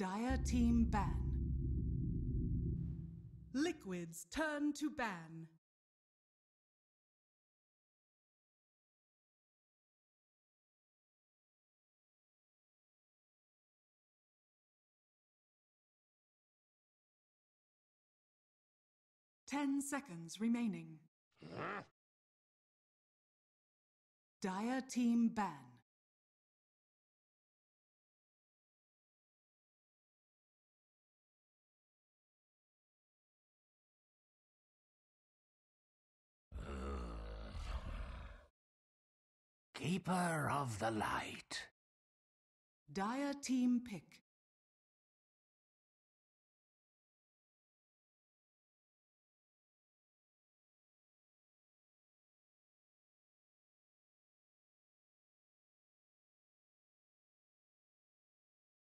Dire team ban. Liquid's turn to ban. Ten seconds remaining. Dire team ban. Keeper of the light. Dire team pick.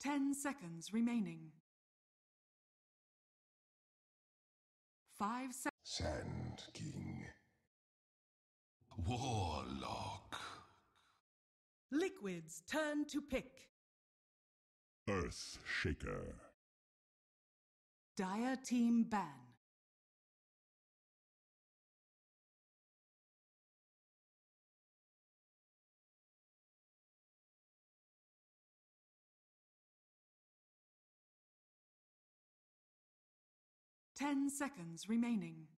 Ten seconds remaining. 5 seconds. Sand King. Warlock. Liquid's turn to pick. Earth Shaker. Dire team ban. Ten seconds remaining.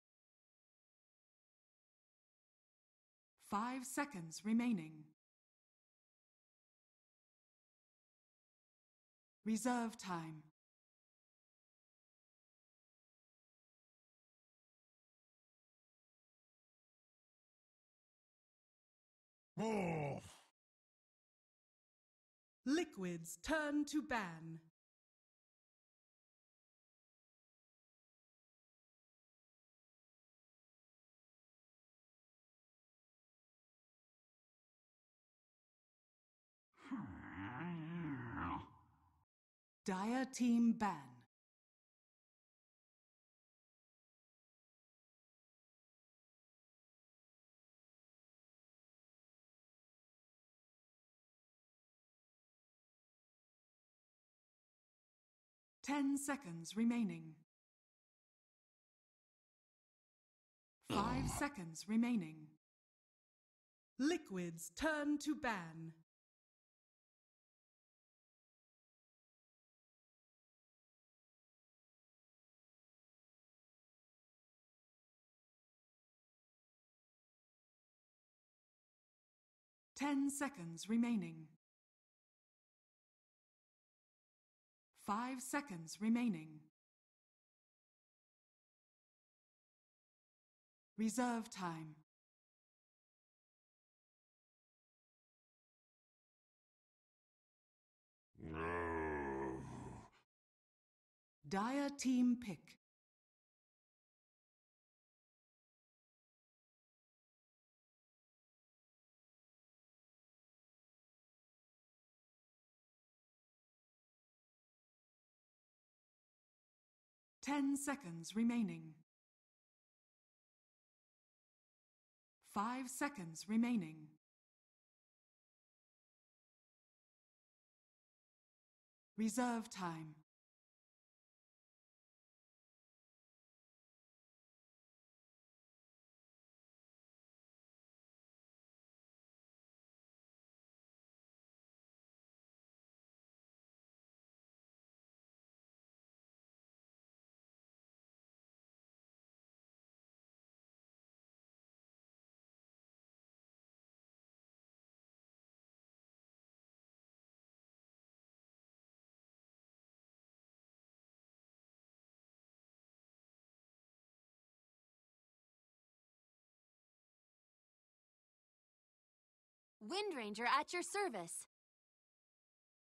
5 seconds remaining. Reserve time. Liquid's turn to ban. Dire team ban. Ten seconds remaining. 5 seconds remaining. Liquid's turn to ban. Ten seconds remaining. 5 seconds remaining. Reserve time. Dire team pick. Ten seconds remaining. 5 seconds remaining. Reserve time. Windranger at your service.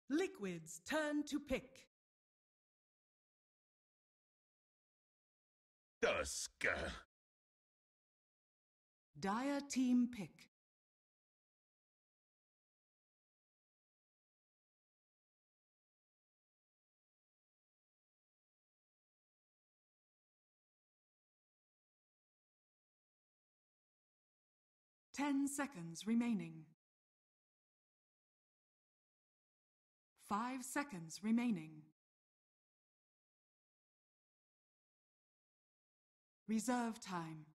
Liquid's turn to pick. Dusk. Dire team pick. Ten seconds remaining. 5 seconds remaining. Reserve time.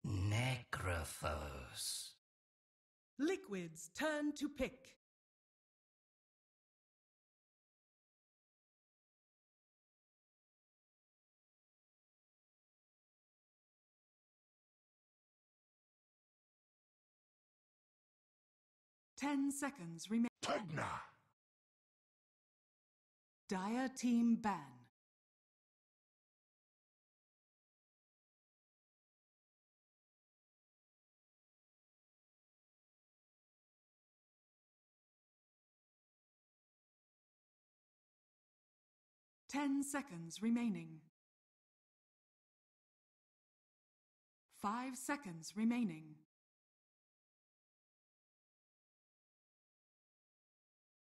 Necrophos. Liquid's turn to pick. Ten seconds remain. Tegna. Dire team ban. Ten seconds remaining. 5 seconds remaining.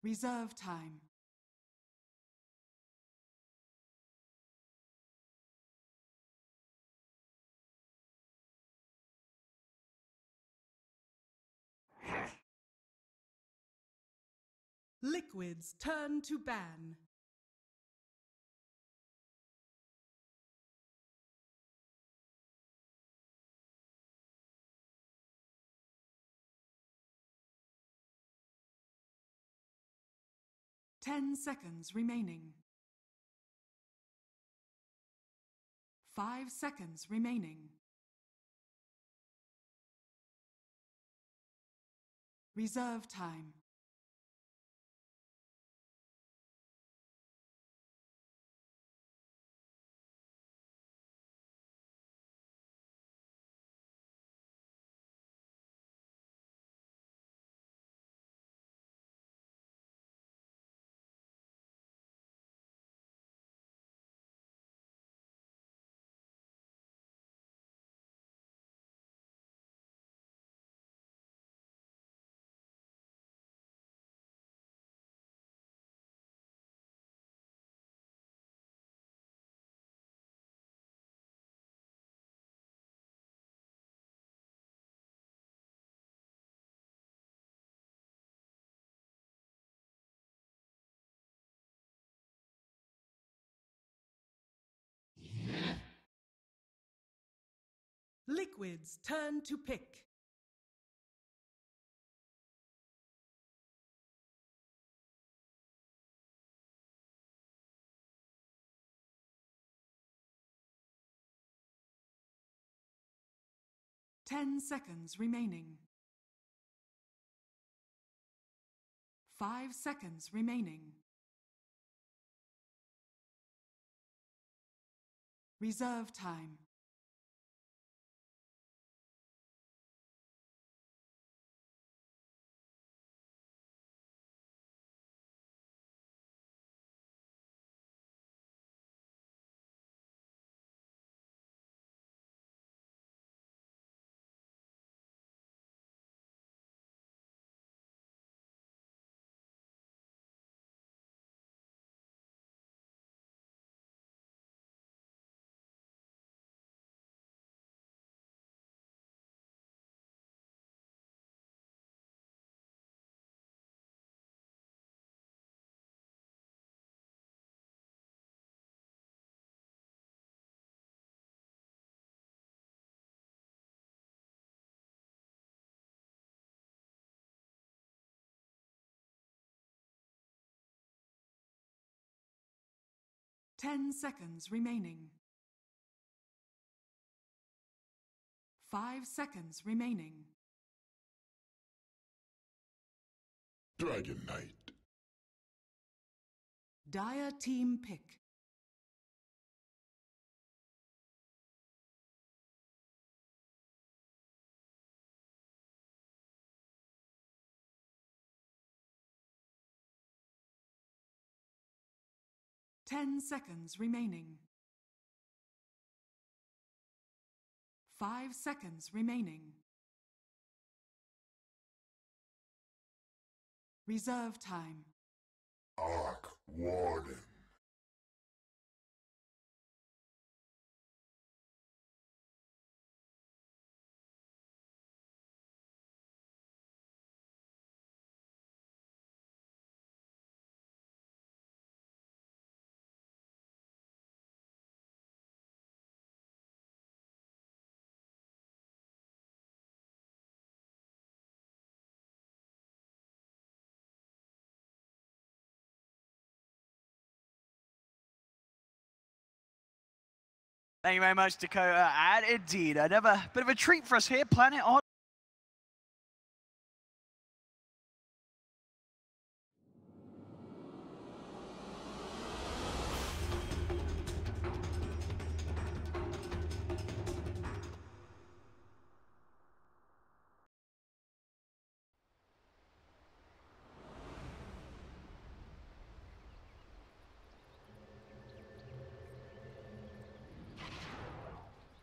Reserve time. Liquid's turn to ban. Ten seconds remaining. 5 seconds remaining. Reserve time. Liquid's turn to pick. Ten seconds remaining. 5 seconds remaining. Reserve time. Ten seconds remaining. 5 seconds remaining. Dragon Knight. Dire team pick. Ten seconds remaining. 5 seconds remaining. Reserve time. Arc Warden. Thank you very much, Dakota. And indeed, another bit of a treat for us here, Planet Odd.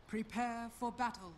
Prepare for battle.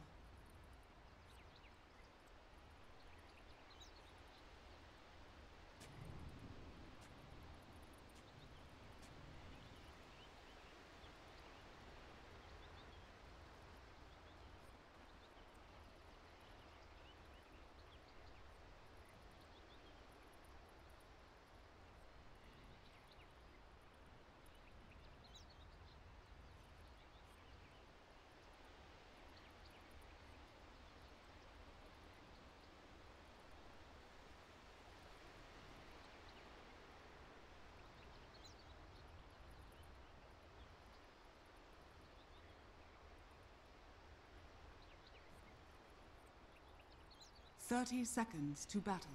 "30 seconds to battle.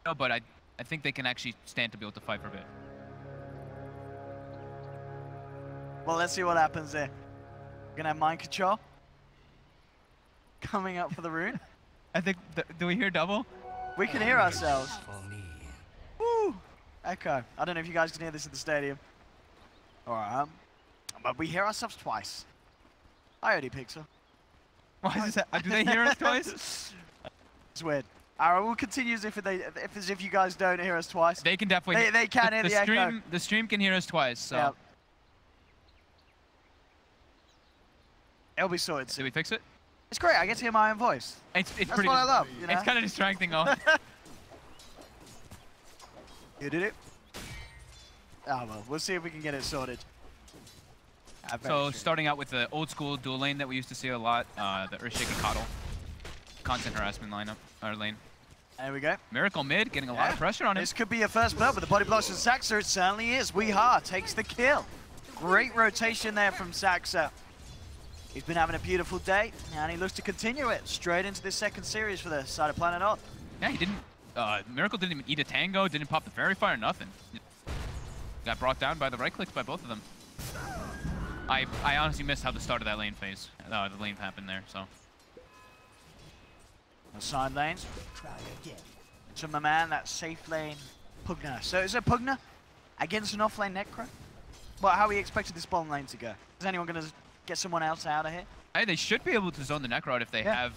No, but I think they can actually stand to be able to fight for a bit. Well, let's see what happens there. Gonna have mind control. Coming up for the rune. I think, do we hear double? We can hear ourselves. For me. Woo! Echo. I don't know if you guys can hear this in the stadium. Alright. But we hear ourselves twice. Hi, OD Pixel. Why is that? Do they hear us twice? It's weird. Alright, we'll continue as if you guys don't hear us twice. They can definitely. They can hear the echo. The stream can hear us twice. So. Yep. It'll be sorted Did soon. we fix it? It's great. I get to hear my own voice. It's That's pretty. what I love. You know? It's kind of distracting though. You did it. Oh well, we'll see if we can get it sorted. So starting out with the old school dual lane that we used to see a lot, the Earthshaker Coddle, constant harassment lineup or lane. There we go. Miracle mid getting a lot of pressure on him. This could be a first blood with the body blocks from Saxa. It certainly is. Weeha takes the kill. Great rotation there from Saxa. He's been having a beautiful day, and he looks to continue it straight into this second series for the side of Planet Odd. Yeah, he didn't. Miracle didn't even eat a tango, didn't pop the fairy fire, nothing. Got brought down by the right clicks by both of them. I honestly missed how the start of that lane phase, the lane happened there. So. The side lanes. Try again. So my man, that safe lane, Pugna. So is it Pugna against an off lane Necro? Well, how are we expected this bottom lane to go? Is anyone going to get someone else out of here? Hey, they should be able to zone the Necrod if they have,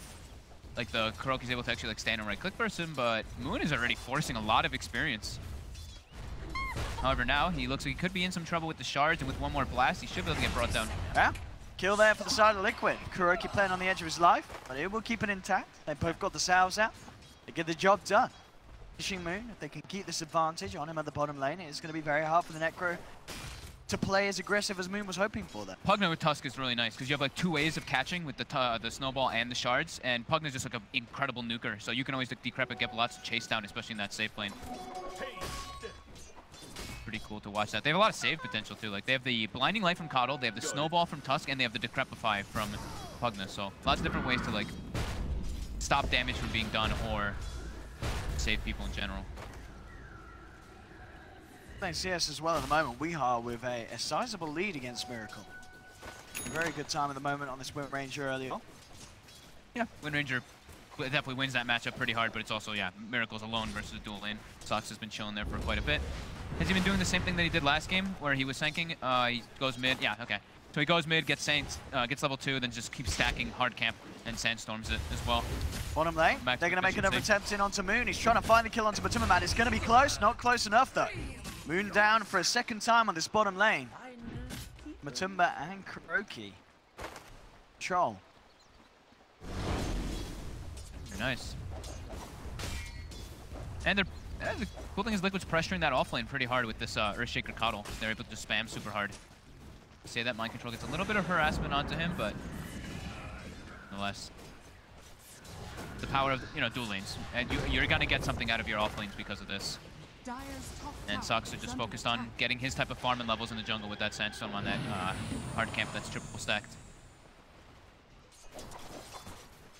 like the Kuroki's able to actually like stand and right click person, but Moon is already forcing a lot of experience. However, now he looks like he could be in some trouble with the shards, and with one more blast, he should be able to get brought down. Yeah. Kill there for the side of Liquid. Kuroki playing on the edge of his life, but it will keep it intact. They both got the salves out. They get the job done. Fishing Moon, if they can keep this advantage on him at the bottom lane, it's going to be very hard for the Necro to play as aggressive as Moon was hoping for there. Pugna with Tusk is really nice because you have like two ways of catching with the snowball and the shards, and Pugna's just like an incredible nuker, so you can always like, decrepit, get lots of chase down, especially in that safe lane. pretty cool to watch that. They have a lot of save potential too. Like they have the Blinding Light from Coddle, they have the Snowball from Tusk, and they have the Decrepify from Pugna. So lots of different ways to like stop damage from being done or save people in general. Playing CS as well at the moment. We are with a sizable lead against Miracle. A very good time at the moment on this Wind Ranger earlier. Yeah, Wind Ranger definitely wins that matchup pretty hard, but it's also, yeah, Miracle's alone versus a dual lane. Sox has been chilling there for quite a bit. Has he been doing the same thing that he did last game, where he was sanking? He goes mid. Yeah, okay. So he goes mid, gets sanked, gets level 2, then just keeps stacking hard camp and sandstorms it as well. Bottom lane, they're going to make another attempt in onto Moon. He's trying to find the kill onto Matumba. It's going to be close, not close enough though. Moon down for a second time on this bottom lane. Matumba and Kuroki. Troll. Very nice. And the cool thing is Liquid's pressuring that offlane pretty hard with this Earthshaker Coddle. They're able to just spam super hard. Say that mind control gets a little bit of harassment onto him, but nonetheless, the power of dual lanes, and you're gonna get something out of your offlanes because of this. And Sox are just focused on getting his type of farm and levels in the jungle with that sandstorm on that hard camp that's triple stacked.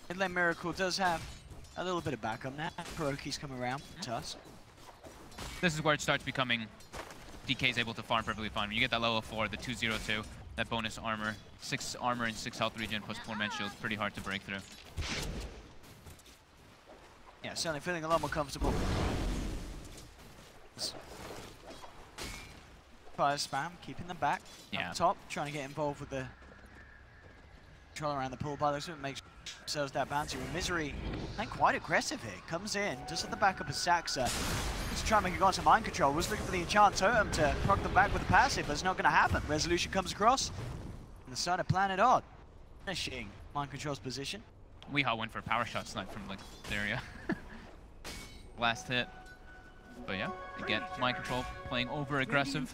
Mid lane Miracle does have a little bit of backup now. Kuroki's come around. Tusk. This is where it starts becoming DK's able to farm perfectly fine. When you get that level 4, the 202, that bonus armor, 6 armor and 6 health regen plus 4 man shield, pretty hard to break through. Yeah, certainly feeling a lot more comfortable. Fire spam, keeping them back. Yeah. Up top, trying to get involved with the control around the pool by those who makes themselves that bounty. Misery, and quite aggressive here. Comes in, just at the backup of Saxa. To try and make it go onto mind control. Was looking for the enchant totem to proc them back with the passive, but it's not going to happen. Resolution comes across, and the side of Planet Odd finishing mind control's position. Weehaw went for a power shot snipe from like the area. Last hit. But yeah, again, mind control playing over aggressive.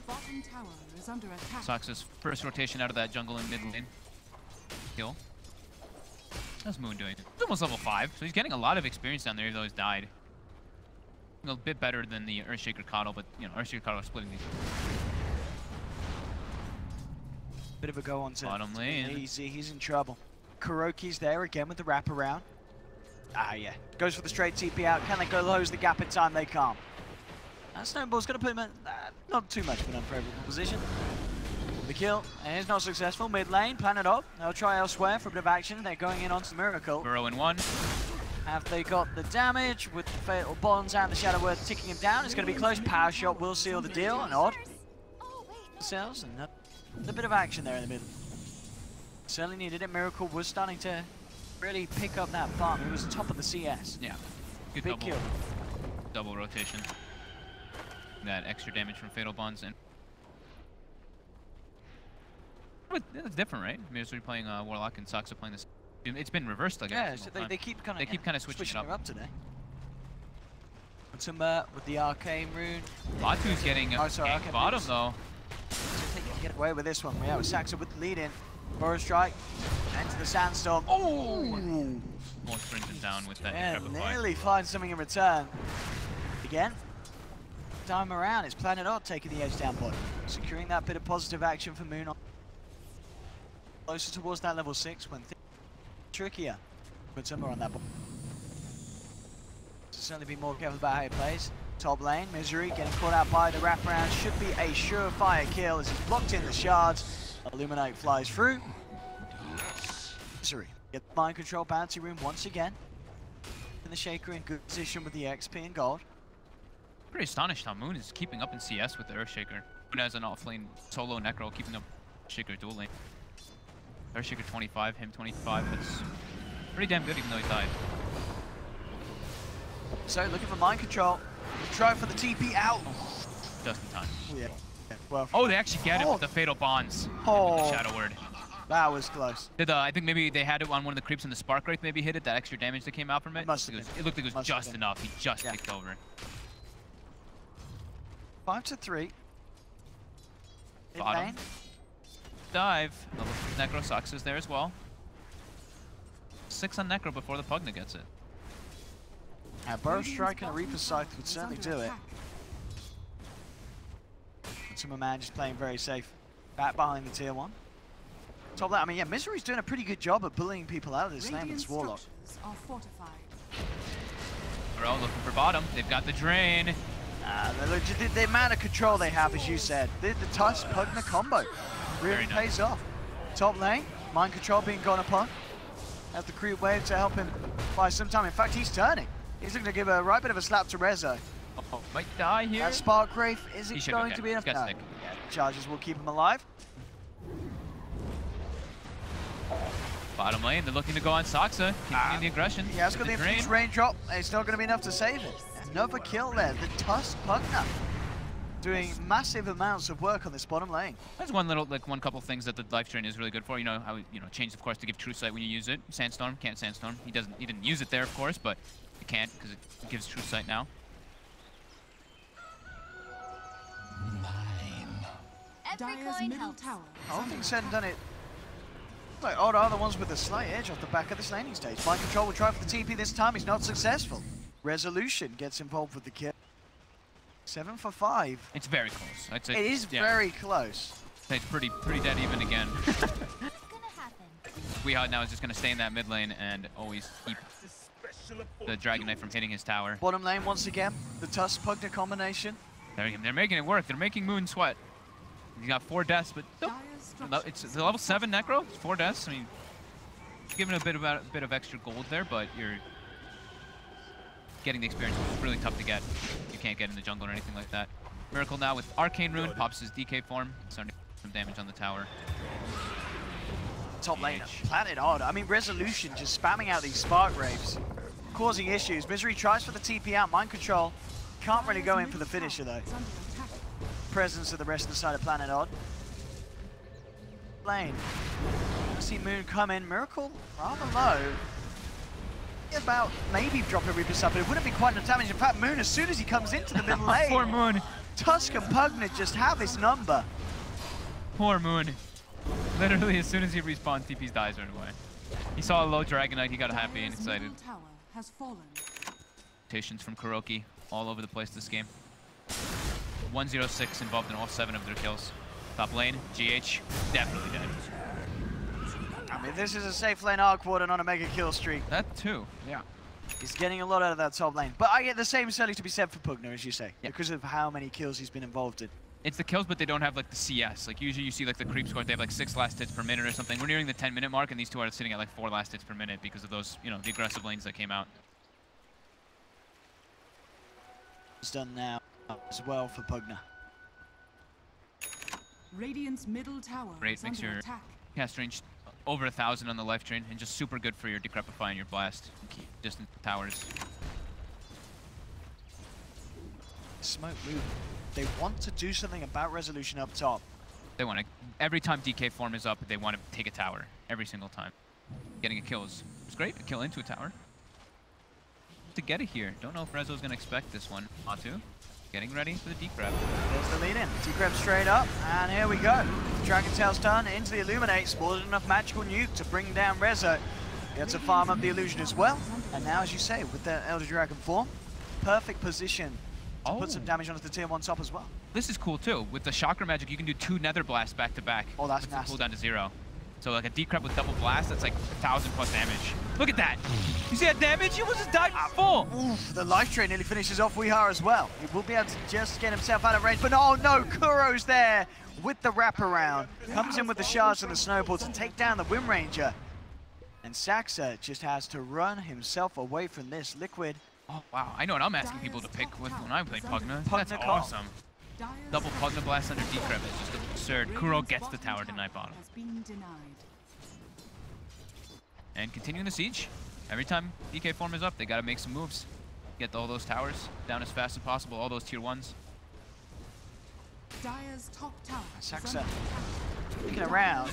Sox's first rotation out of that jungle in mid lane. Kill. How's Moon doing? He's almost level 5, so he's getting a lot of experience down there, even though he's died. A bit better than the Earthshaker Coddle, but Earthshaker Coddle is splitting these. Bit of a go on to bottom lane. Easy, he's in trouble. Kuroki's there again with the wraparound. Ah, yeah. Goes for the straight TP out. Can they close the gap in time? They can't. And Snowball's going to put him in not too much of an unfavorable position. The kill is not successful. Mid lane, Planet Odd. They'll try elsewhere for a bit of action. They're going in onto the Miracle. Burrow in 1. Have they got the damage with the Fatal Bonds and the Shadow Word ticking him down? It's going to be close. Power shot will seal the deal. And Odd sells, and a bit of action there in the middle. Certainly needed it. Miracle was starting to really pick up that farm. He was top of the CS. Yeah. Good big kill. Double rotation. That extra damage from Fatal Bonds and it's different, right? I mean, it's playing Warlock and Sox are playing this. It's been reversed, I guess. Yeah, so they keep kind of switching it up today. Matumba with the arcane rune. Batu's getting gank bottom though. I think he can get away with this one. Yeah, with Saxa with the lead in. Burrow strike. Into the sandstorm. Oh! Almost brings him down with that. Yeah, nearly finds something in return. Again. Time around, it's Planet Odd taking the edge down bottom. Securing that bit of positive action for Moon. Closer towards that level 6 when trickier. Put somewhere on that ball. So certainly be more careful about how he plays. Top lane, Misery getting caught out by the wraparound. Should be a surefire kill as he's blocked in the shards. Illuminate flies through. Misery get the mind control bounty room once again. And the Shaker in good position with the XP and gold. Pretty astonished how Moon is keeping up in CS with the Earthshaker. Moon has an offlane solo Necro keeping up Shaker dual lane. Earthshaker 25, him 25. That's pretty damn good even though he died. So looking for mind control. Try for the TP out. Just in time. Yeah. Well, oh, they actually get it with the Fatal Bonds. Oh. With the Shadow Word. That was close. I think maybe they had it on one of the creeps and the Spark Wraith maybe hit it, that extra damage that came out from it. It looked like it was just enough. He just kicked over. 5-3. Bottom. Dive. Necro Sox is there as well. 6 on Necro before the Pugna gets it. Burrow strike and a Reaper Scythe would certainly do it. Ultimate Man just playing very safe. Back behind the tier 1. Top lane, I mean, yeah, Misery's doing a pretty good job at bullying people out of this lane with this Warlock. Structures are fortified. We're all looking for bottom. They've got the drain. The amount of control they have, as you said. The Tusk Pugna combo really pays off. Top lane, mind control being gone upon. Has the creep wave to help him buy some time. In fact, he's turning. He's looking to give a right bit of a slap to Rezo. Oh, might die here. That Spark Wraith, is it going to be enough? No. Yeah, charges will keep him alive. Bottom lane, they're looking to go on Saksa, continuing the aggression. He has got the infused raindrop. It's not going to be enough to save it. Another kill there. The Tusk Pugna doing massive amounts of work on this bottom lane. There's one couple things that the life drain is really good for. You know how change of course to give true sight when you use it. Sandstorm can't sandstorm. He didn't use it there of course, but he can't because it gives true sight now. Dire's middle tower. I don't think said and done it. Like odd are the ones with a slight edge off the back of this laning stage. Mind control will try for the TP this time. He's not successful. Resolution gets involved with the kill. 7 for 5. It's very close. I'd say It is very close. It's pretty dead even again. Weehawk now is just going to stay in that mid lane and always keep the Dragon Knight from hitting his tower. Bottom lane once again. The Tusk Pugna combination. They're making it work. They're making Moon sweat. He's got 4 deaths, but it's the level 7 Necro. It's 4 deaths. I mean, giving a bit of extra gold there, but you're getting the experience, which is really tough to get. You can't get in the jungle or anything like that. Miracle now with Arcane Rune, pops his DK form, starting to do some damage on the tower. Top lane, Planet Odd. I mean, Resolution just spamming out these Spark Wraiths, causing issues. Misery tries for the TP out, mind control. Can't really go in for the finisher though. Presence of the rest of the side of Planet Odd. Lane. I see Moon come in. Miracle rather low. About maybe drop a Reaper Sub, but it wouldn't be quite enough damage. In fact, Moon, as soon as he comes into the middle lane, poor Moon. Tusk and Pugna just have his number. Poor Moon. Literally, as soon as he respawns, TP's dies right away. He saw a low Dragon Knight, he got happy and excited. Tower has fallen. Rotations from Kuroki all over the place this game. 106 involved in all 7 of their kills. Top lane, GH, definitely dead. I mean, this is a safe lane Arc Warden on a mega kill streak. That too, yeah. He's getting a lot out of that top lane. But I get the same certainly to be said for Pugna, as you say, because of how many kills he's been involved in. It's the kills, but they don't have like the CS. Like usually you see like the creep score, they have like 6 last hits per minute or something. We're nearing the 10-minute mark, and these two are sitting at like 4 last hits per minute because of those, the aggressive lanes that came out. It's done now as well for Pugna. Radiant's middle tower Great, is makes under your attack. cast range over 1,000 on the life drain, and just super good for your decrepify and your blast. Keep distant towers. Smoke move. They want to do something about Resolution up top. They want to, every time DK form is up, they want to take a tower. Every single time. Getting a kill is great. A kill into a tower. To get it here. Don't know if Rezo's going to expect this one. Matu, getting ready for the decrep. There's the lead in. Decrep straight up, and here we go. Dragon Tail's turn into the Illuminate. Spawned enough magical nuke to bring down Rezo. Gets to farm up the illusion as well. And now, as you say, with the Elder Dragon form, perfect position to put some damage onto the tier 1 top as well. This is cool too. With the Chakra magic, you can do 2 Nether Blasts back to back. Oh, that's nasty. Cool down to 0. So like a decrep with double blast, that's like 1,000 plus damage. Look at that! You see that damage? He almost just died full! Oof, the life train nearly finishes off Weehar as well. He will be able to just get himself out of range, but oh no, Kuro's there with the wraparound. Comes in with the shards and the snowball to take down the Wind Ranger. And Saksa just has to run himself away from this Liquid. Oh wow, I know what I'm asking people to pick with when I play Pugna. That's Pugna awesome. Double Pugna Blast under decrep is just absurd. Kuro gets the tower tonight bottom. And continuing the siege. Every time DK form is up, they gotta make some moves. Get all those towers down as fast as possible, all those tier 1s. Saksa looking around.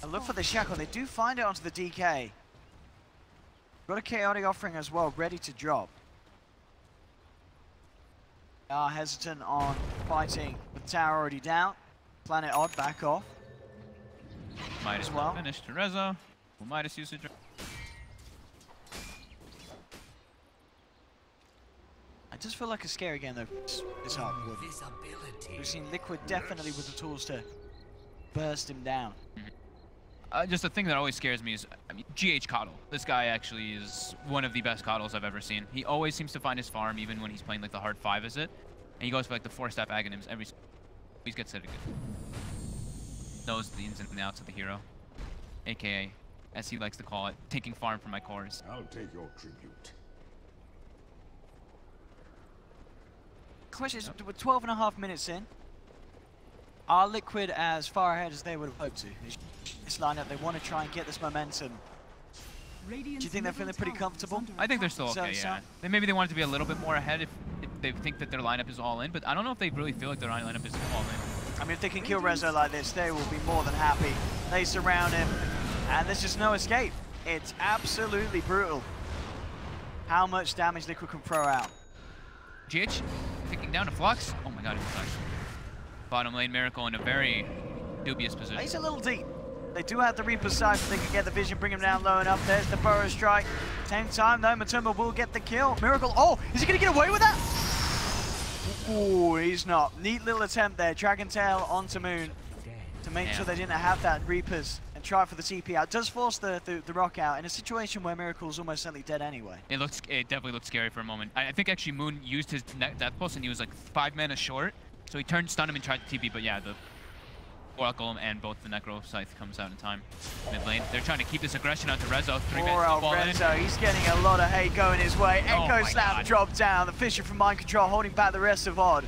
And look for the shackle. They do find it onto the DK. Got a chaotic offering as well, ready to drop. They are hesitant on fighting with tower already down. Planet Odd back off. Midas well finished to Rezo. Will Midas usage? It does feel like a scary game though. This hard. We've seen Liquid definitely with the tools to burst him down. Just the thing that always scares me is, I mean, GH Coddle. This guy actually is one of the best Coddles I've ever seen. He always seems to find his farm, even when he's playing like the hard 5 is it. And he goes for like the 4-step Aghanims every. He gets it good. Knows the ins and outs of the hero, aka, as he likes to call it, taking farm from my cores. I'll take your tribute. Question is, we're 12.5 minutes in. Are Liquid as far ahead as they would have hoped to? This lineup, they want to try and get this momentum. Do you think they're feeling pretty comfortable? I think they're still okay, yeah. Maybe they want it to be a little bit more ahead if they think that their lineup is all in, but I don't know if they really feel like their lineup is all in. I mean, if they can kill Rezo like this, they will be more than happy. They surround him, and there's just no escape. It's absolutely brutal how much damage Liquid can throw out. GH taking down a Flux. Oh my god, it's actually bottom lane Miracle in a very dubious position. He's a little deep. They do have the Reaper's Scythe, so they can get the vision, bring him down low enough. There's the Burrow Strike. Same time though, Matumba will get the kill. Miracle, oh, is he gonna get away with that? Oh, he's not. Neat little attempt there. Dragon Tail onto Moon to make sure they didn't have that Reapers and try for the TP out. Does force the rock out in a situation where Miracle's almost certainly dead anyway. It definitely looked scary for a moment. I think actually Moon used his Death Pulse and he was like 5 mana short. So he turned, stunned him and tried to TP, but yeah, the Oracle and both the Necro Scythe comes out in time. Mid lane, they're trying to keep this aggression out to Rezo. 3 Poor old Rezo, he's getting a lot of hate going his way. Echo Slam dropped down. The Fisher from Mind Control holding back the rest of Odd.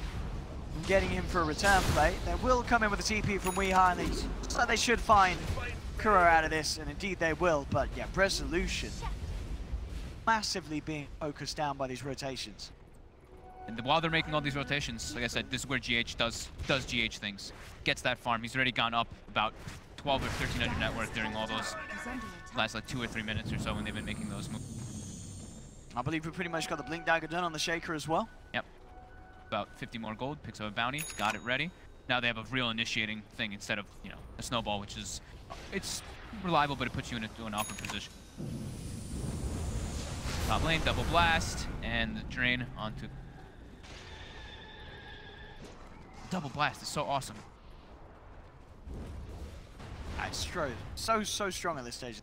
Getting him for a return play. They will come in with a TP from Weeha, and looks like they should find Kuro out of this, and indeed they will. But yeah, Resolution massively being focused down by these rotations. And while they're making all these rotations, like I said, this is where GH does GH things. Gets that farm. He's already gone up about 12 or 1300 net worth during all those last like 2 or 3 minutes or so when they've been making those moves. I believe we pretty much got the Blink Dagger done on the Shaker as well. Yep. About 50 more gold, picks up a bounty, got it ready. Now they have a real initiating thing instead of, you know, a snowball, which is, it's reliable, but it puts you into an awkward position. Top lane, double blast, and the drain onto... Double blast is so awesome. It's so strong at this stage.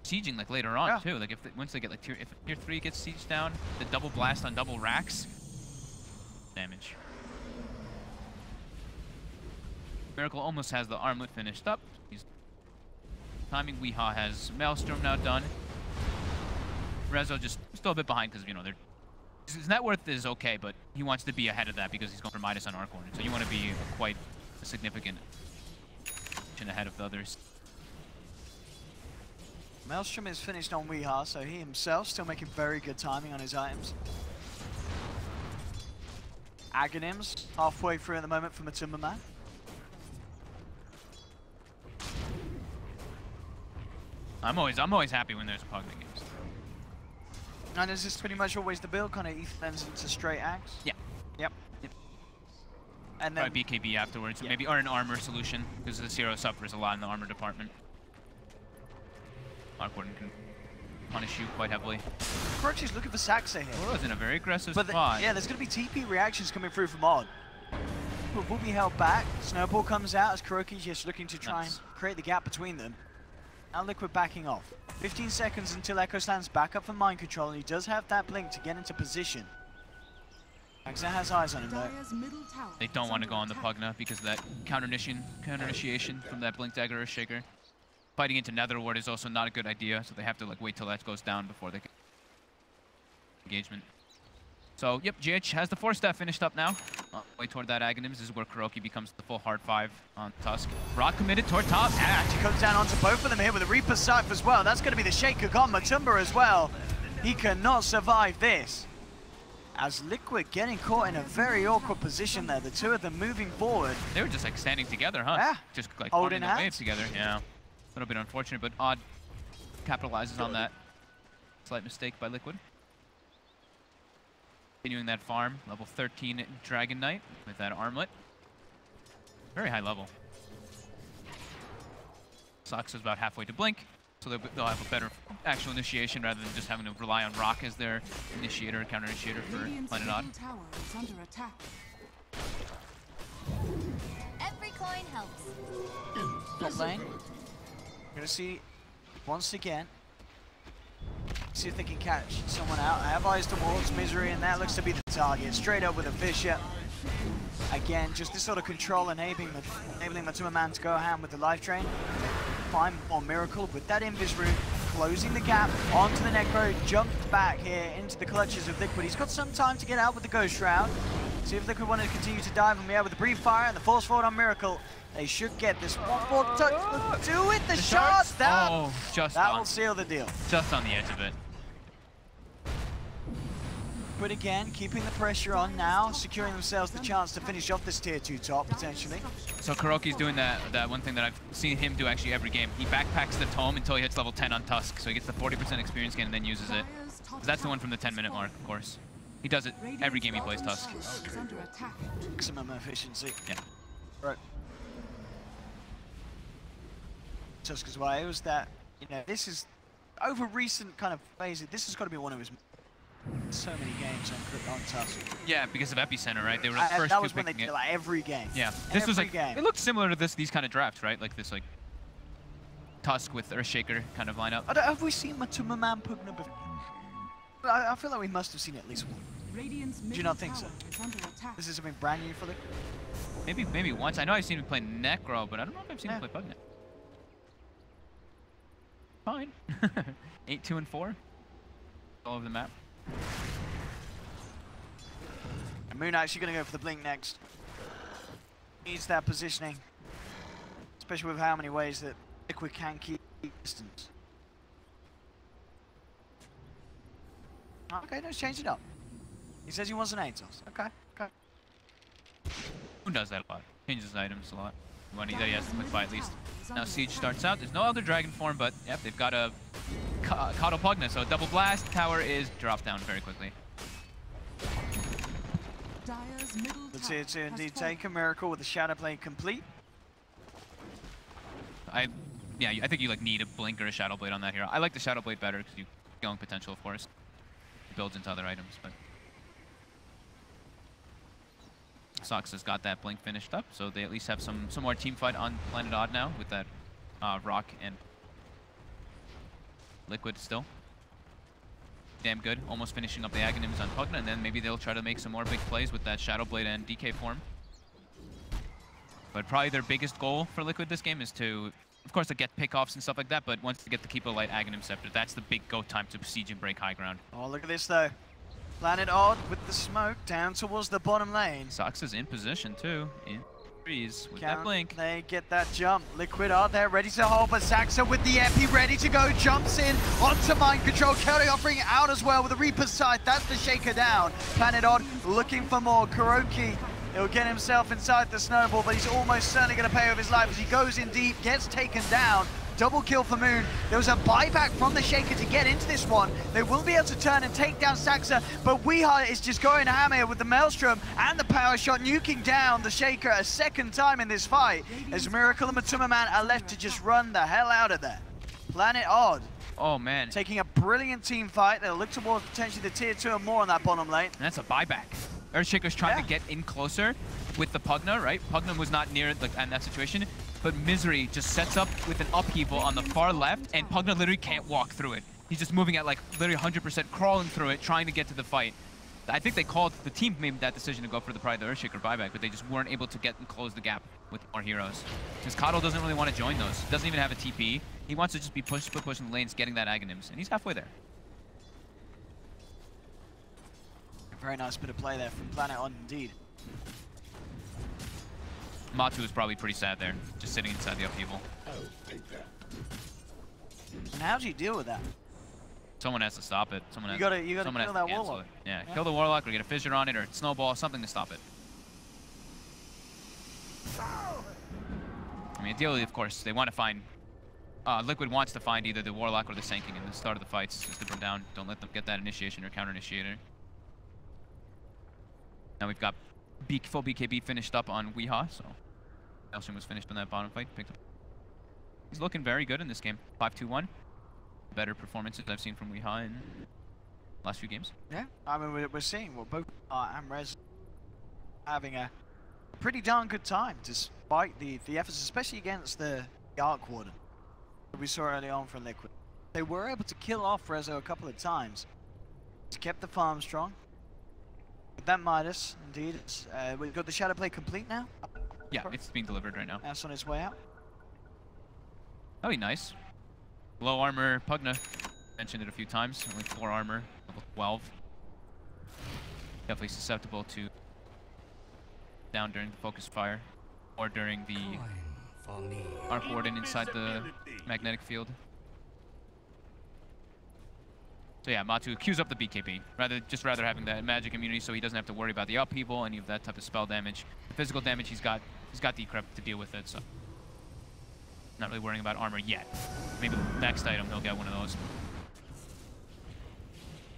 Sieging like later on too. Like once they get like if tier 3 gets sieged down, the double blast on double racks, damage. Miracle almost has the armlet finished up. He's timing. Weeha has Maelstrom now done. Rezo just still a bit behind because, you know, his net worth is okay, but he wants to be ahead of that because he's going for Midas on Arc Corner. So you want to be quite a significant ahead of the others. Maelstrom is finished on Weeha, so he himself still making very good timing on his items. Aghanims halfway through at the moment for Matumba Man. I'm always happy when there's Pugna games. And is this pretty much always the build? Kind of Ethan's into straight axe? Yeah. Yep. And then probably BKB afterwards, maybe, or an armor solution, because the Zero suffers a lot in the armor department. Arc Warden can punish you quite heavily. Kuroki's looking for Saxa here. Oh, it's in a very aggressive spot. Yeah, there's going to be TP reactions coming through from Odd. But will be held back. Snowball comes out as Kuroki's just looking to try and create the gap between them. Now Liquid backing off. 15 seconds until Echo Slam's back up for Mind Control, and he does have that blink to get into position. Axa has eyes on him though. They don't want to go on the Pugna because of that counter initiation from that Blink Dagger or Shaker. Fighting into Nether Ward is also not a good idea, so they have to like wait till that goes down before they can engagement. So yep, GH has the 4-step finished up now. Way toward that Aghanims. This is where Kuroki becomes the full hard 5 on Tusk. Rock committed toward top. And actually comes down onto both of them here with a Reaper Scythe as well. That's going to be the Shaker gone. Matumba as well. He cannot survive this. As Liquid getting caught in a very awkward position there. The two of them moving forward. They were just like standing together, huh? Yeah. Just like holding the wave together. Yeah. A little bit unfortunate, but Odd capitalizes on that slight mistake by Liquid. Continuing that farm, level 13 Dragon Knight with that armlet. Very high level. Sox is about halfway to Blink. So they'll have a better actual initiation rather than just having to rely on Rock as their initiator, counter initiator for Radiant's Planet middle Odd. tower is under attack. Every coin helps. Top lane. We're gonna see once again. See if they can catch someone out. I have eyes towards Misery, and that looks to be the target. Straight up with a Fisher. Again, just this sort of control enabling Matuma Man to go ham with the life drain. Find more Miracle with that Invis root, closing the gap onto the Necro, jumped back here into the clutches of Liquid. He's got some time to get out with the Ghost Shroud. See if Liquid want to continue to dive on me out with the brief fire and the force forward on Miracle. They should get this one more touch. Do it, the shot down. Oh, just that on. will seal the deal. Just on the edge of it. But again, keeping the pressure on now, securing themselves the chance to finish off this tier 2 top, potentially. So Kuroky's doing that one thing that I've seen him do actually every game. He backpacks the Tome until he hits level 10 on Tusk, so he gets the 40% experience gain and then uses it. That's the one from the 10-minute mark, of course. He does it every game he plays Tusk. Is under attack. Maximum efficiency. Yeah. Right. Tusk's way was that, you know, this is, over recent kind of phases, this has got to be one of his so many games on Tusk. Yeah, because of Epicenter, right? They were the first that two was when they picking did it. like every game. Yeah, this was like, game. it looked similar to these kind of drafts, right? Like this like Tusk with Earthshaker kind of lineup. Have we seen Matuma Man Pugna before? I feel like we must have seen it at least once. Radiant's Do you middle not think so? tower is under attack. This is something brand new for them. Maybe once. I know I've seen him play Necro, but I don't know if I've seen him play Pugna. Fine. 8, 2, and 4. All over the map. And Moon actually going to go for the blink next. Needs that positioning, especially with how many ways that Liquid can keep distance. Okay, let's change it up. He says he wants an Atos. Okay, okay. Who does that a lot? Changes his items a lot. When he has to click by at least. Now Siege starts out. There's no other Dragon form, but yep, they've got a Coddle Pugna, so double blast. Tower is dropped down very quickly. Dire's middle The tower tier 2 has indeed fallen. take a Miracle with the Shadow Blade complete. I think you like need a blink or a Shadow Blade on that hero. I like the Shadow Blade better because you scaling potential, of course. It builds into other items, but Sox has got that blink finished up, so they at least have some more team fight on Planet Odd now with that Rock and Liquid still. Damn good, almost finishing up the Aghanims on Pugna, and then maybe they'll try to make some more big plays with that Shadow Blade and DK form. But probably their biggest goal for Liquid this game is to, of course, to get pickoffs and stuff like that, but once they get the Keep It Light Aghanim Scepter, that's the big go time to siege and break high ground. Oh, look at this though. Planet Odd with the smoke down towards the bottom lane. Sox is in position too, in trees with that blink. They get that jump. Liquid are there, ready to hold, but Saxa with the epi, ready to go, jumps in onto Mind Control. Kelly offering it out as well with the Reaper's Scythe. That's the shaker down. Planet Odd looking for more. Kuroky, he'll get himself inside the snowball, but he's almost certainly going to pay with his life as he goes in deep, gets taken down. Double kill for Moon. There was a buyback from the Shaker to get into this one. They will be able to turn and take down Saxa, but Weeha is just going ham here with the Maelstrom and the power shot, nuking down the Shaker a second time in this fight, as Miracle and Matuma Man are left to just run the hell out of there. Planet Odd. Oh man. Taking a brilliant team fight. They'll look towards potentially the tier 2 or more on that bottom lane. And that's a buyback. Earthshaker's trying to get in closer with the Pugna, right? Pugna was not near like in that situation, but Misery just sets up with an upheaval on the far left, and Pugna literally can't walk through it. He's just moving at like literally 100% crawling through it, trying to get to the fight. I think the team made that decision to go for probably the Earthshaker buyback, but they just weren't able to get and close the gap with more heroes. Because Coddle doesn't really want to join those. Doesn't even have a TP. He wants to just be pushing the lanes, getting that Aghanims, and he's halfway there. Very nice bit of play there from Planet Odd indeed. Matu is probably pretty sad there, just sitting inside the upheaval. And how do you deal with that? Someone has to stop it. Someone You has gotta to kill that cancel Warlock. it. Yeah, kill the Warlock or get a Fissure on it or Snowball, something to stop it. I mean, ideally, of course, they want to find... Liquid wants to find either the Warlock or the Sanking in the start of the fights, just to bring down. Don't let them get that initiation or counter initiator. Now we've got full BKB finished up on Weeha, so Maelstrom was finished on that bottom fight. Picked up. He's looking very good in this game. 5-2-1. better performances I've seen from Weeha in last few games. Yeah, I mean, we're seeing what both and Rez having a pretty darn good time despite the efforts, especially against the Arc Warden that we saw early on from Liquid. They were able to kill off Rezo a couple of times. It's kept the farm strong. With that Midas, indeed, we've got the Shadow Play complete now. Yeah, it's being delivered right now. That's on its way out. That'd be nice. Low armor, Pugna. Mentioned it a few times. Only 4 armor, level 12. Definitely susceptible to down during the focus fire or during the Arc Warden inside the magnetic field. So yeah, Matu queues up the BKB. Rather having that magic immunity so he doesn't have to worry about the upheaval, any of that type of spell damage. The physical damage he's got Decrep to deal with it, so not really worrying about armor yet. Maybe next item he'll get one of those.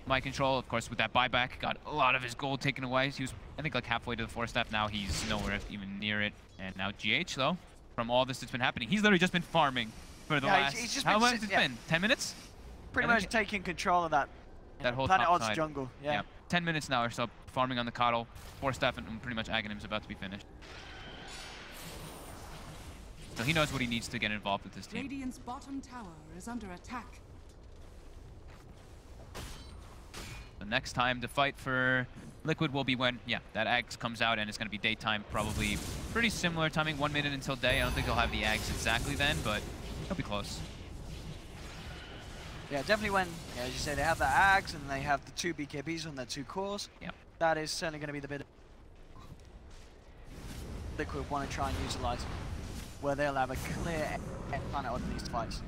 Mind control, of course, with that buyback, got a lot of his gold taken away. He was, I think, like halfway to the 4-step. Now he's nowhere even near it. And now GH, though, from all this that's been happening, he's literally just been farming for the last... How long has it been? 10 minutes? Pretty much taking control of that whole Planet top Odds side. jungle. Yeah. 10 minutes now or so, farming on the Coddle. 4-step, and pretty much Aghanim's about to be finished. So he knows what he needs to get involved with this team. Radiant's bottom tower is under attack. The next time to fight for Liquid will be when, that Ags comes out and it's going to be daytime, probably pretty similar timing, 1 minute until day. I don't think they'll have the Ags exactly then, but it'll be close. Yeah, definitely when, as you say, they have the Ags and they have the 2 BKBs on their 2 cores. Yep. That is certainly going to be the bit Liquid want to try and utilize, where they'll have a clear Planet on these fights.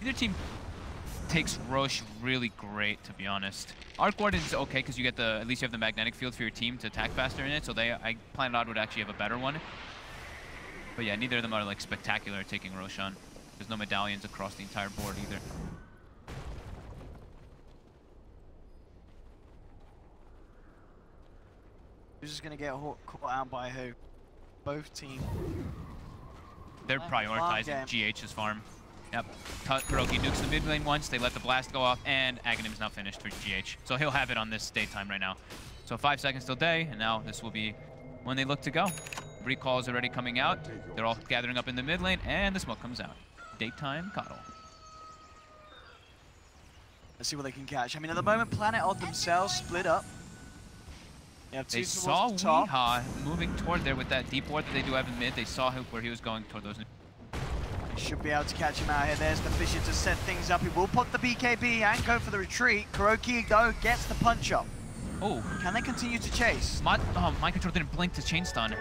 Either team takes Roche really great, to be honest. Arc Warden is okay because you get at least you have the magnetic field for your team to attack faster in it, so Planet Odd would actually have a better one. But yeah, neither of them are like spectacular at taking Roche on. There's no medallions across the entire board either. Who's just going to get caught out by who? Both teams. They're prioritizing GH's farm. Yep. Kuroki nukes the mid lane once, they let the blast go off, and Aghanim's now finished for GH. So he'll have it on this daytime right now. So 5 seconds till day, and now this will be when they look to go. Recall is already coming out. They're all gathering up in the mid lane, and the smoke comes out. Daytime Coddle. Let's see what they can catch. I mean, at the moment, Planet Odd themselves split up. They saw Weeha moving toward there with that deep ward that they do have in mid. They saw where he was going toward those. Should be able to catch him out here. There's the Fisher to set things up. He will put the BKB and go for the retreat. Kuroki, though, gets the punch up. Oh. Can they continue to chase? Mind control didn't blink to chain stun.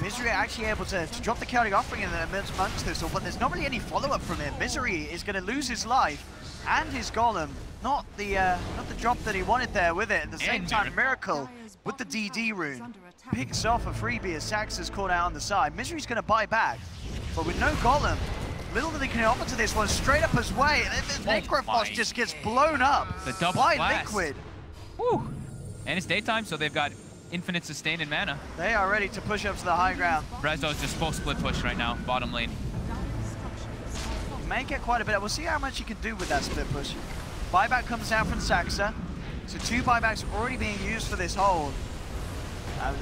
Misery actually able to drop the chaotic offering in the amongst this, but there's not really any follow-up from him. Misery is going to lose his life and his golem. Not the drop that he wanted there with it. At the same time, Miracle with the DD rune picks off a freebie as Sax is caught out on the side. Misery's going to buy back, but with no golem, little that he can offer to this one. Straight up his way, and the Necrophos just gets blown up by Liquid. Woo! And it's daytime, so they've got infinite sustain and mana. They are ready to push up to the high ground. Rezo's just full split push right now, bottom lane. May get quite a bit. We'll see how much he can do with that split push. Buyback comes out from Saxa. So 2 buybacks already being used for this hold.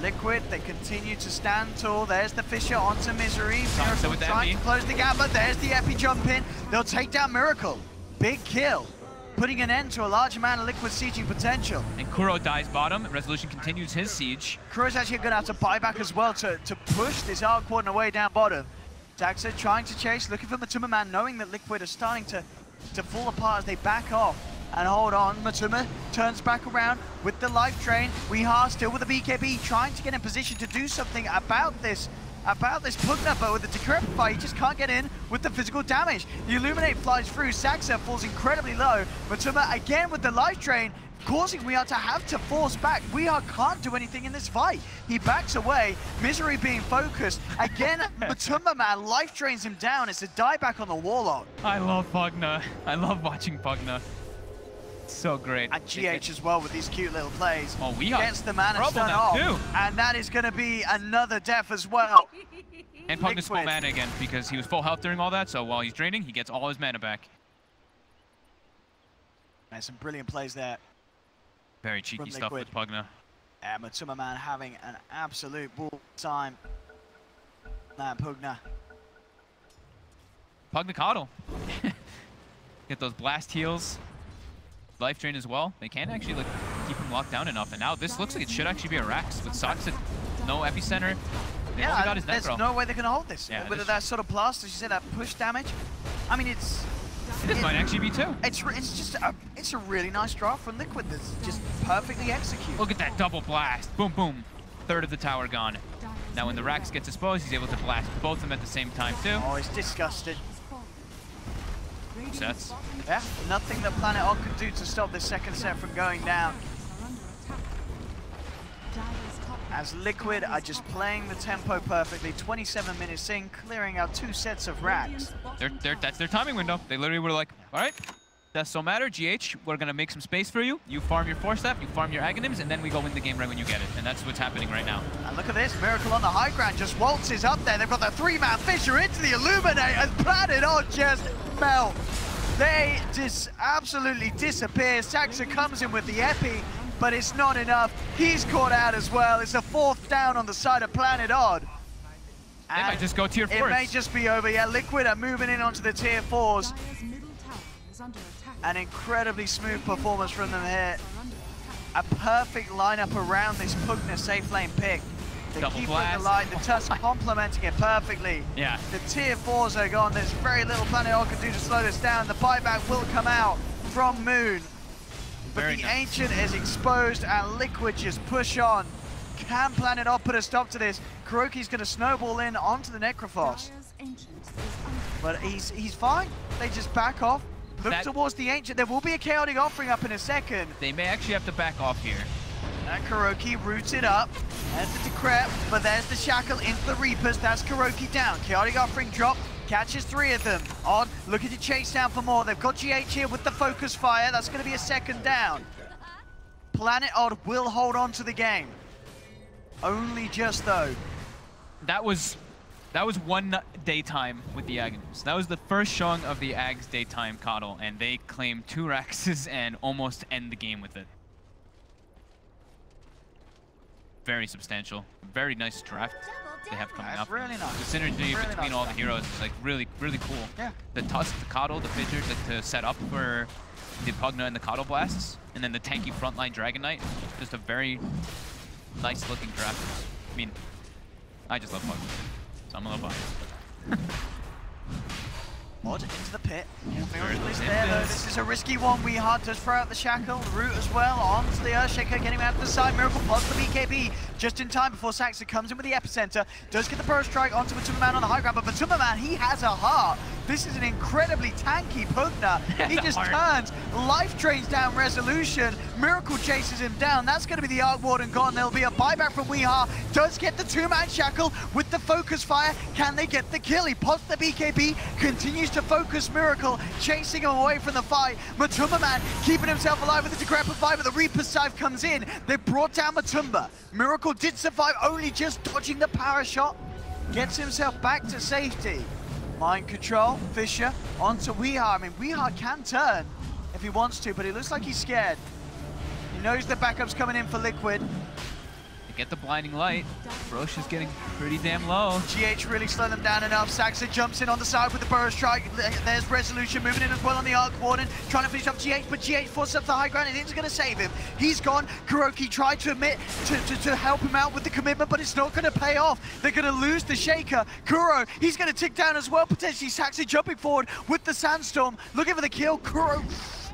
Liquid, they continue to stand tall. There's the Fisher onto Misery. Miracle trying to close the gap, but there's the Epi jump in. They'll take down Miracle. Big kill, putting an end to a large amount of Liquid sieging potential. And Kuro dies bottom. Resolution continues his siege. Kuro's actually going to have to buy back as well to push this Arc Warden away down bottom. Saxa trying to chase, looking for Matuma Man, knowing that Liquid are starting to fall apart as they back off. And hold on, Matuma turns back around with the life drain. Weeha still with the BKB, trying to get in position to do something about this Pugna, but with the Decrepify, he just can't get in with the physical damage. The Illuminate flies through, Saxa falls incredibly low. Matuma again with the life drain, causing Weeha to have to force back. Weeha can't do anything in this fight. He backs away, Misery being focused. Again, Matuma Man life drains him down. It's a dieback on the Warlock. I love Pugna. I love watching Pugna. So great. And GH as well with these cute little plays. Oh, Weeha gets the mana stun off. And that is going to be another death as well. And Pugna's full mana again because he was full health during all that, so while he's draining, he gets all his mana back. There's some brilliant plays there. Very cheeky stuff with Pugna. Yeah, Matuma Man having an absolute ball time. That Pugna. Pugna Coddle. Get those blast heals. Life drain as well. They can't actually like keep him locked down enough. And now this looks like it should actually be a Rax with Sox at no epicenter. They only got his there's necro. no way they're going to hold this. Yeah, With that sort of blast, as you said, that push damage. I mean, This might actually be two. It's just a really nice draft from Liquid that's just perfectly executed. Look at that double blast. Boom, boom. Third of the tower gone. Now when the Rax gets exposed, he's able to blast both of them at the same time too. Oh, he's disgusted. Sets. Yeah, nothing that Planet Odd could do to stop this second set from going down. As Liquid are just playing the tempo perfectly, 27 minutes in, clearing out 2 sets of racks. That's their timing window. They literally were like, all right, does so matter, GH, we're gonna make some space for you. You farm your 4-step, you farm your Aghanims, and then we go win the game right when you get it. And that's what's happening right now. And look at this, Miracle on the high ground just waltzes up there. They've got the 3-man Fissure into the Illuminate as Planet Odd just melt. They just absolutely disappear. Saxa comes in with the Epi, but it's not enough. He's caught out as well. It's a 4th down on the side of Planet Odd. They might just go tier 4s. It may just be over. Yeah, Liquid are moving in onto the tier 4s. An incredibly smooth performance from them here. A perfect lineup around this Pugna safe lane pick. The Double Keeper blast. of the Light, the Tusk complementing it perfectly. Yeah. The tier 4s are gone. There's very little Planet Odd can do to slow this down. The buyback will come out from Moon. But Very the nice. Ancient is exposed and Liquid just push on. Can Planet Odd put a stop to this? Kuroki's going to snowball in onto the Necrophos. But he's fine. They just back off. Look towards the Ancient. There will be a Chaotic Offering up in a second. They may actually have to back off here. And Kuroki roots it up. There's the Decrep, but there's the Shackle into the Reapers. That's Kuroki down. Chaotic Offering drop. Catches 3 of them. Odd looking to chase down for more. They've got GH here with the Focus Fire. That's going to be a 2nd down. Planet Odd will hold on to the game. Only just though. That was one daytime with the Aghanims. That was the first showing of the Ags daytime Coddle, and they claimed 2 Raxes and almost end the game with it. Very substantial. Very nice draft they have coming up. Really nice. The synergy between all the heroes is like really, really cool. Yeah. The Tusk, the Coddle, the Fissures like, to set up for the Pugna and the Coddle blasts, and then the tanky frontline Dragon Knight. Just a very nice looking draft. I mean, I just love Pugna, so I'm a little biased. Odd into the pit. Very Miracle is nice. there though. This is a risky one. Weehard does throw out the Shackle, the root as well. Onto the Earthshaker, getting him out to the side. Miracle pods the BKB just in time before Saxa comes in with the epicenter. Does get the Burrow Strike onto Matuma Man on the high ground, but Matuma Man, he has a heart. This is an incredibly tanky Pugna. He just turns, life drains down Resolution. Miracle chases him down. That's going to be the Arc Warden gone. There'll be a buyback from Weehar. Does get the 2-man Shackle with the Focus Fire. Can they get the kill? He pops the BKB, continues to focus Miracle, chasing him away from the fight. Matuma Man keeping himself alive with the Decrepit Fire, but the Reaper's Scythe comes in. They brought down Matumba. Miracle did survive, only just dodging the power shot. Gets himself back to safety. Mind control, Fissure onto Weehar. I mean, Weehar can turn if he wants to, but it looks like he's scared. He knows the backup's coming in for Liquid. They get the blinding light. Roche is getting pretty damn low. GH really slowed them down enough. Saxa jumps in on the side with the Burrow Strike. There's Resolution moving in as well on the Arc Warden, trying to finish up GH, but GH forces up the high ground and it's going to save him. He's gone. Kuroki tried to admit to help him out with the commitment, but it's not going to pay off. They're going to lose the Shaker. Kuro, he's going to tick down as well, potentially. Saxa jumping forward with the Sandstorm, looking for the kill. Kuro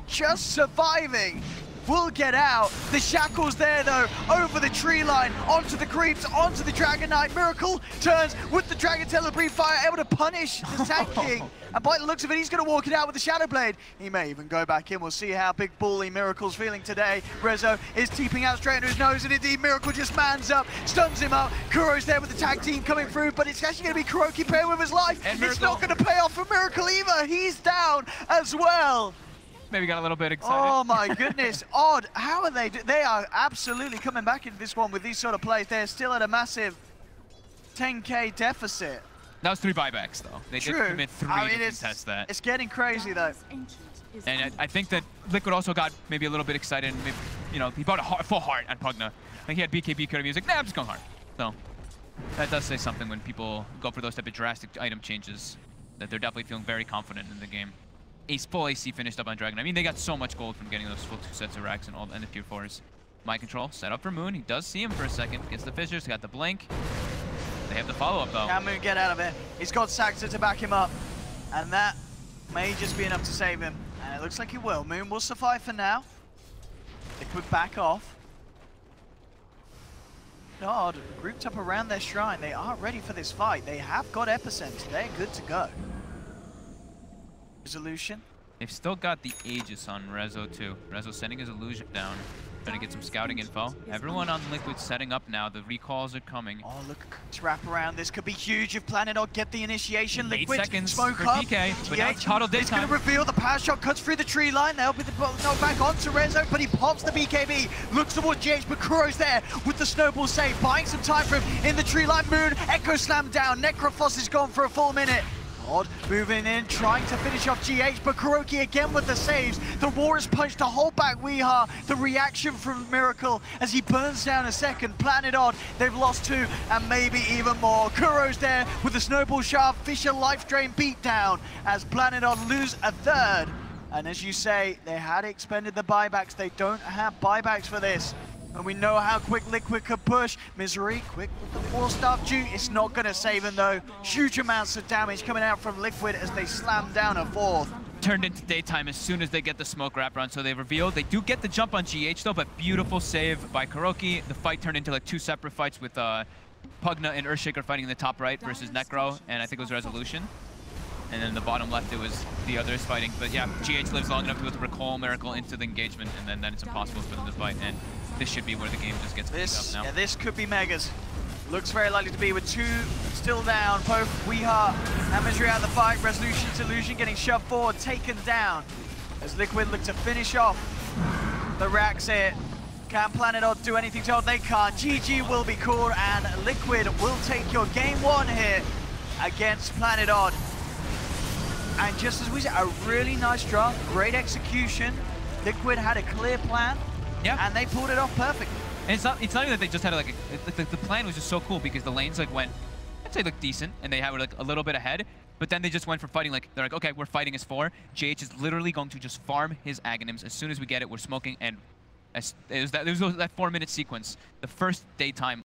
just surviving. Will get out. The Shackle's there though, over the tree line, onto the creeps, onto the Dragon Knight. Miracle turns with the Dragon Telebree Fire, able to punish the Tank King. And by the looks of it, he's going to walk it out with the Shadow Blade. He may even go back in. We'll see how big bally Miracle's feeling today. Rezo is teeping out straight into his nose, and indeed Miracle just mans up, stuns him up. Kuro's there with the tag team coming through, but it's actually going to be Kuroki paying with his life. And it's not going to pay off for Miracle either. He's down as well. Maybe got a little bit excited. Oh my goodness, Odd, how are they? They are absolutely coming back into this one with these sort of plays. They're still at a massive 10K deficit. That was 3 buybacks though. They did commit 3 to contest that. It's getting crazy though. is And under I think that Liquid also got maybe a little bit excited. And maybe, you know, he bought a full heart at Pugna. I think he had BKB could have. He was like, nah, I'm just going hard. So that does say something when people go for those type of drastic item changes, that they're definitely feeling very confident in the game. Full AC finished up on Dragon. I mean, they got so much gold from getting those full 2 sets of racks and all and the tier 4s. Mind control set up for Moon. He does see him for a second. Gets the fissures. Got the blink. They have the follow-up though. Can Moon get out of it? He's got Saxter to back him up, and that may just be enough to save him. And it looks like he will. Moon will survive for now. Liquid back off. God, grouped up around their shrine. They are ready for this fight. They have got Epicenter. They're good to go. Resolution. They've still got the Aegis on Rezo too. Rezo sending his illusion down. Trying to get some scouting info. Everyone on Liquid setting up now. The recalls are coming. Oh, look to wrap around. This could be huge if Planet Odd get the initiation. 8 Liquid seconds smoke for up. PK, but now it's Huddle It's going daytime. to reveal the power shot, cuts through the tree line. They'll be the knock back onto Rezo, but he pops the BKB. Looks towards GH, but Kuro's there with the snowball save, buying some time for him in the tree line. Moon, Echo Slam down. Necrophos is gone for a full minute. Odd moving in, trying to finish off GH, but Kuroki again with the saves. The Warriors punch to hold back Weeha. The reaction from Miracle as he burns down a second. Planet Odd, they've lost 2 and maybe even more. Kuro's there with the snowball shaft. Fisher life drain beat down as Planet Odd lose a 3rd. And as you say, they had expended the buybacks. They don't have buybacks for this. And we know how quick Liquid could push. Misery, quick with the 4-star Duke. It's not going to save him though. Huge amounts of damage coming out from Liquid as they slam down a 4th. Turned into daytime as soon as they get the smoke wrap around, so they revealed. They do get the jump on GH though, but beautiful save by Kuroki. The fight turned into like 2 separate fights with Pugna and Earthshaker fighting in the top right versus Necro, and I think it was Resolution. And then the bottom left, it was the others fighting. But yeah, GH lives long enough to be able to recall Miracle into the engagement, and then it's impossible for them to fight. And this should be where the game just gets picked up now. Yeah, this could be Megas. Looks very likely to be with 2 still down. Both Weeha and Misery out of the fight. Resolution's illusion getting shoved forward, taken down. As Liquid look to finish off the racks here. Can Planet Odd do anything to Odd? They can't. GG will be called, and Liquid will take your game 1 here against Planet Odd. And just as we said, a really nice draft, great execution. Liquid had a clear plan, and they pulled it off perfectly. And it's not even that they just had like the plan was just so cool because the lanes like went, I'd say, look decent, and they had like a little bit ahead. But then they just went for fighting. Like they're like, okay, we're fighting as 4. JH is literally going to just farm his Aghanims. As soon as we get it, we're smoking. And it was that 4-minute sequence, the first daytime